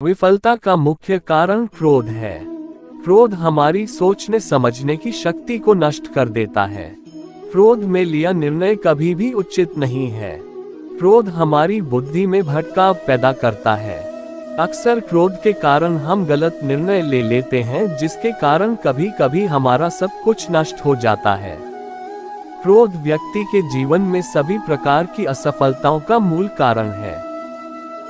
विफलता का मुख्य कारण क्रोध है। क्रोध हमारी सोचने समझने की शक्ति को नष्ट कर देता है। क्रोध में लिया निर्णय कभी भी उचित नहीं है। क्रोध हमारी बुद्धि में भटकाव पैदा करता है। अक्सर क्रोध के कारण हम गलत निर्णय ले लेते हैं, जिसके कारण कभी कभी हमारा सब कुछ नष्ट हो जाता है। क्रोध व्यक्ति के जीवन में सभी प्रकार की असफलताओं का मूल कारण है।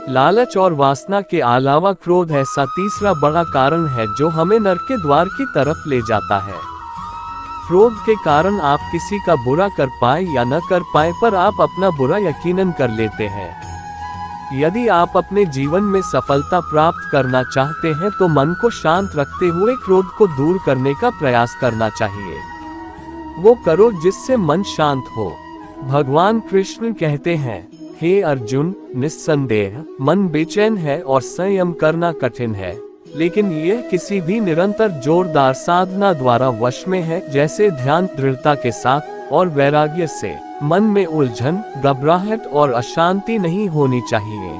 लालच और वासना के अलावा क्रोध ऐसा तीसरा बड़ा कारण है जो हमें नरक के द्वार की तरफ ले जाता है। क्रोध के कारण आप किसी का बुरा कर पाए या न कर पाए, पर आप अपना बुरा यकीनन कर लेते हैं। यदि आप अपने जीवन में सफलता प्राप्त करना चाहते हैं तो मन को शांत रखते हुए क्रोध को दूर करने का प्रयास करना चाहिए। वो करो जिससे मन शांत हो। भगवान कृष्ण कहते हैं, हे अर्जुन, निस्संदेह मन बेचैन है और संयम करना कठिन है, लेकिन यह किसी भी निरंतर जोरदार साधना द्वारा वश में है, जैसे ध्यान, दृढ़ता के साथ और वैराग्य से। मन में उलझन, घबराहट और अशांति नहीं होनी चाहिए।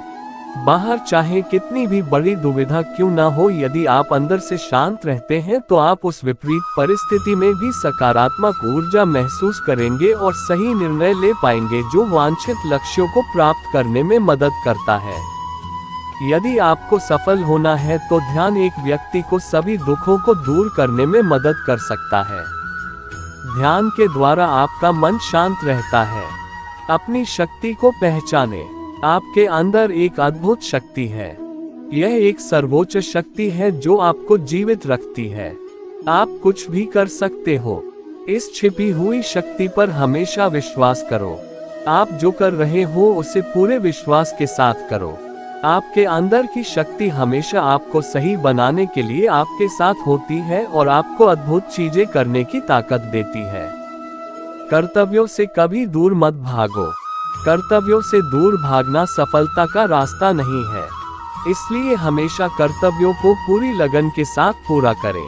बाहर चाहे कितनी भी बड़ी दुविधा क्यों न हो, यदि आप अंदर से शांत रहते हैं तो आप उस विपरीत परिस्थिति में भी सकारात्मक ऊर्जा महसूस करेंगे और सही निर्णय ले पाएंगे, जो वांछित लक्ष्यों को प्राप्त करने में मदद करता है। यदि आपको सफल होना है तो ध्यान एक व्यक्ति को सभी दुखों को दूर करने में मदद कर सकता है। ध्यान के द्वारा आपका मन शांत रहता है। अपनी शक्ति को पहचाने। आपके अंदर एक अद्भुत शक्ति है। यह एक सर्वोच्च शक्ति है जो आपको जीवित रखती है। आप कुछ भी कर सकते हो। इस छिपी हुई शक्ति पर हमेशा विश्वास करो। आप जो कर रहे हो उसे पूरे विश्वास के साथ करो। आपके अंदर की शक्ति हमेशा आपको सही बनाने के लिए आपके साथ होती है और आपको अद्भुत चीजें करने की ताकत देती है। कर्तव्यों से कभी दूर मत भागो। कर्तव्यों से दूर भागना सफलता का रास्ता नहीं है, इसलिए हमेशा कर्तव्यों को पूरी लगन के साथ पूरा करें।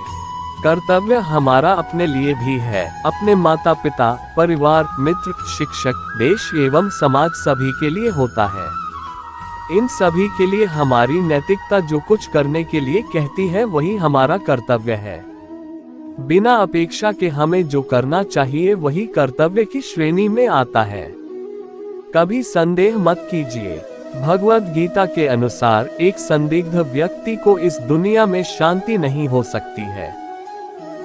कर्तव्य हमारा अपने लिए भी है, अपने माता पिता, परिवार, मित्र, शिक्षक, देश एवं समाज सभी के लिए होता है। इन सभी के लिए हमारी नैतिकता जो कुछ करने के लिए कहती है वही हमारा कर्तव्य है। बिना अपेक्षा के हमें जो करना चाहिए वही कर्तव्य की श्रेणी में आता है। कभी संदेह मत कीजिए। भगवद गीता के अनुसार एक संदिग्ध व्यक्ति को इस दुनिया में शांति नहीं हो सकती है।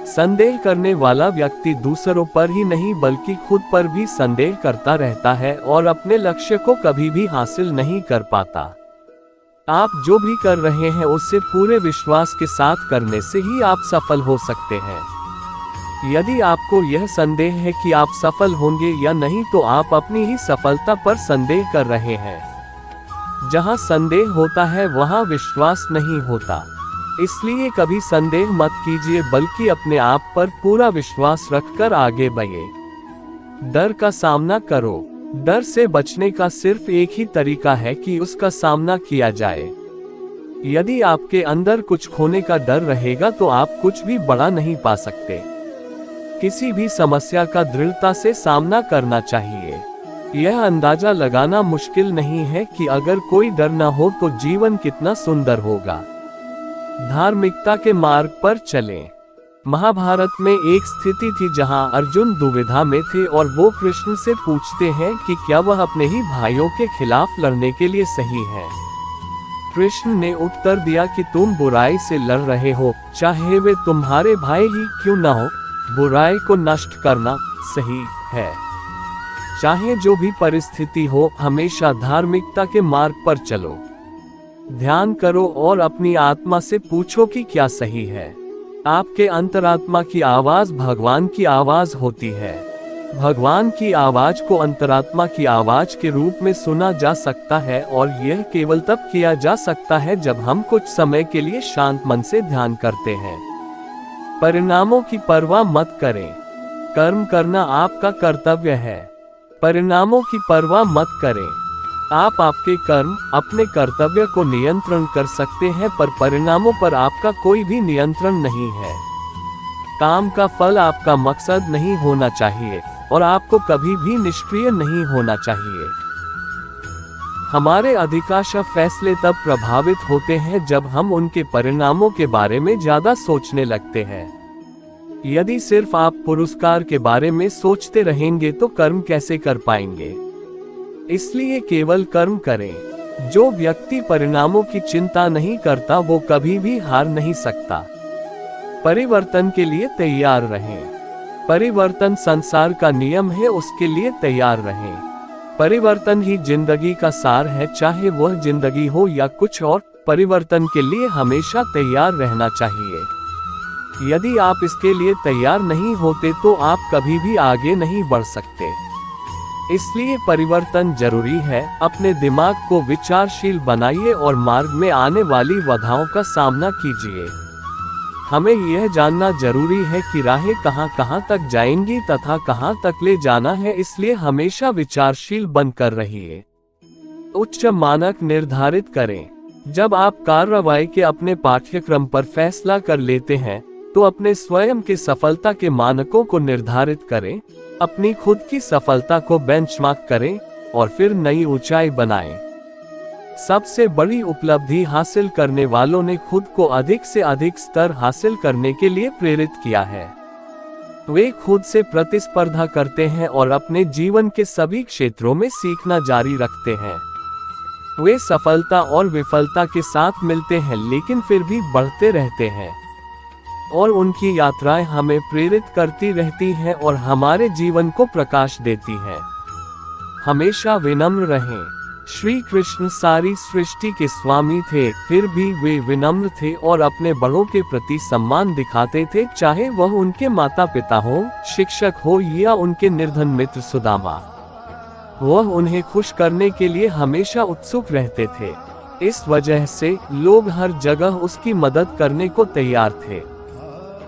संदेह करने वाला व्यक्ति दूसरों पर ही नहीं बल्कि खुद पर भी संदेह करता रहता है और अपने लक्ष्य को कभी भी हासिल नहीं कर पाता। आप जो भी कर रहे हैं उसे पूरे विश्वास के साथ करने से ही आप सफल हो सकते हैं। यदि आपको यह संदेह है कि आप सफल होंगे या नहीं तो आप अपनी ही सफलता पर संदेह कर रहे हैं। जहां संदेह होता है वहां विश्वास नहीं होता। इसलिए कभी संदेह मत कीजिए बल्कि अपने आप पर पूरा विश्वास रखकर आगे बढ़िए। डर का सामना करो। डर से बचने का सिर्फ एक ही तरीका है कि उसका सामना किया जाए। यदि आपके अंदर कुछ खोने का डर रहेगा तो आप कुछ भी बड़ा नहीं पा सकते। किसी भी समस्या का दृढ़ता से सामना करना चाहिए। यह अंदाजा लगाना मुश्किल नहीं है कि अगर कोई डर न हो तो जीवन कितना सुंदर होगा। धार्मिकता के मार्ग पर चलें। महाभारत में एक स्थिति थी जहां अर्जुन दुविधा में थे और वो कृष्ण से पूछते हैं कि क्या वह अपने ही भाइयों के खिलाफ लड़ने के लिए सही है। कृष्ण ने उत्तर दिया कि तुम बुराई से लड़ रहे हो, चाहे वे तुम्हारे भाई ही क्यों न हो। बुराई को नष्ट करना सही है। चाहे जो भी परिस्थिति हो, हमेशा धार्मिकता के मार्ग पर चलो। ध्यान करो और अपनी आत्मा से पूछो कि क्या सही है। आपके अंतरात्मा की आवाज भगवान की आवाज होती है। भगवान की आवाज को अंतरात्मा की आवाज के रूप में सुना जा सकता है और यह केवल तब किया जा सकता है जब हम कुछ समय के लिए शांत मन से ध्यान करते हैं। परिणामों की परवाह मत करें। कर्म करना आपका कर्तव्य है। परिणामों की परवाह मत करें। आप आपके कर्म, अपने कर्तव्य को नियंत्रण कर सकते हैं, पर परिणामों पर आपका कोई भी नियंत्रण नहीं है। काम का फल आपका मकसद नहीं होना चाहिए और आपको कभी भी निष्क्रिय नहीं होना चाहिए। हमारे अधिकांश फैसले तब प्रभावित होते हैं जब हम उनके परिणामों के बारे में ज्यादा सोचने लगते हैं। यदि सिर्फ आप पुरस्कार के बारे में सोचते रहेंगे तो कर्म कैसे कर पाएंगे? इसलिए केवल कर्म करें। जो व्यक्ति परिणामों की चिंता नहीं करता वो कभी भी हार नहीं सकता। परिवर्तन के लिए तैयार रहें। परिवर्तन संसार का नियम है, उसके लिए तैयार रहें। परिवर्तन ही जिंदगी का सार है, चाहे वह जिंदगी हो या कुछ और। परिवर्तन के लिए हमेशा तैयार रहना चाहिए। यदि आप इसके लिए तैयार नहीं होते तो आप कभी भी आगे नहीं बढ़ सकते। इसलिए परिवर्तन जरूरी है। अपने दिमाग को विचारशील बनाइए और मार्ग में आने वाली बाधाओं का सामना कीजिए। हमें यह जानना जरूरी है कि राहें कहां तक जाएंगी तथा कहां तक ले जाना है, इसलिए हमेशा विचारशील बनकर रहिए। उच्च मानक निर्धारित करें। जब आप कार्रवाई के अपने पाठ्यक्रम पर फैसला कर लेते हैं तो अपने स्वयं के सफलता के मानकों को निर्धारित करें। अपनी खुद की सफलता को बेंचमार्क करें और फिर नई ऊंचाई बनाएं। सबसे बड़ी उपलब्धि हासिल करने वालों ने खुद को अधिक से अधिक स्तर हासिल करने के लिए प्रेरित किया है। वे खुद से प्रतिस्पर्धा करते हैं और अपने जीवन के सभी क्षेत्रों में सीखना जारी रखते हैं। वे सफलता और विफलता के साथ मिलते हैं लेकिन फिर भी बढ़ते रहते हैं और उनकी यात्राएं हमें प्रेरित करती रहती हैं और हमारे जीवन को प्रकाश देती हैं। हमेशा विनम्र रहें। श्री कृष्ण सारी सृष्टि के स्वामी थे, फिर भी वे विनम्र थे और अपने बड़ों के प्रति सम्मान दिखाते थे, चाहे वह उनके माता पिता हो, शिक्षक हो या उनके निर्धन मित्र सुदामा। वह उन्हें खुश करने के लिए हमेशा उत्सुक रहते थे। इस वजह से लोग हर जगह उसकी मदद करने को तैयार थे।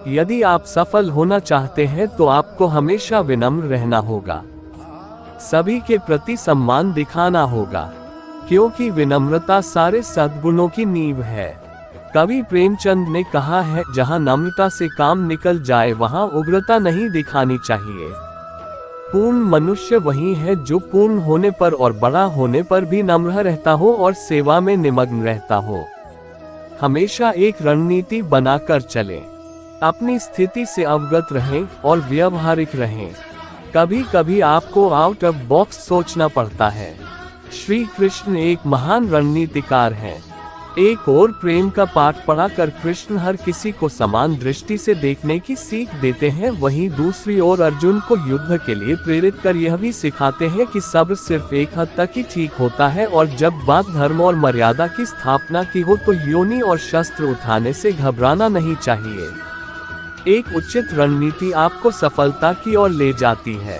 यदि आप सफल होना चाहते हैं तो आपको हमेशा विनम्र रहना होगा। सभी के प्रति सम्मान दिखाना होगा, क्योंकि विनम्रता सारे सद्गुणों की नींव है। कवि प्रेमचंद ने कहा है, जहां नम्रता से काम निकल जाए वहां उग्रता नहीं दिखानी चाहिए। पूर्ण मनुष्य वही है जो पूर्ण होने पर और बड़ा होने पर भी नम्र रहता हो और सेवा में निमग्न रहता हो। हमेशा एक रणनीति बनाकर चलें। अपनी स्थिति से अवगत रहें और व्यावहारिक रहें। कभी कभी आपको आउट ऑफ बॉक्स सोचना पड़ता है। श्री कृष्ण एक महान रणनीतिकार हैं। एक और प्रेम का पाठ पढ़ाकर कृष्ण हर किसी को समान दृष्टि से देखने की सीख देते हैं, वहीं दूसरी ओर अर्जुन को युद्ध के लिए प्रेरित कर यह भी सिखाते हैं कि सब्र सिर्फ एक हद तक ही ठीक होता है और जब बात धर्म और मर्यादा की स्थापना की हो तो योनि और शस्त्र उठाने से घबराना नहीं चाहिए। एक उचित रणनीति आपको सफलता की ओर ले जाती है।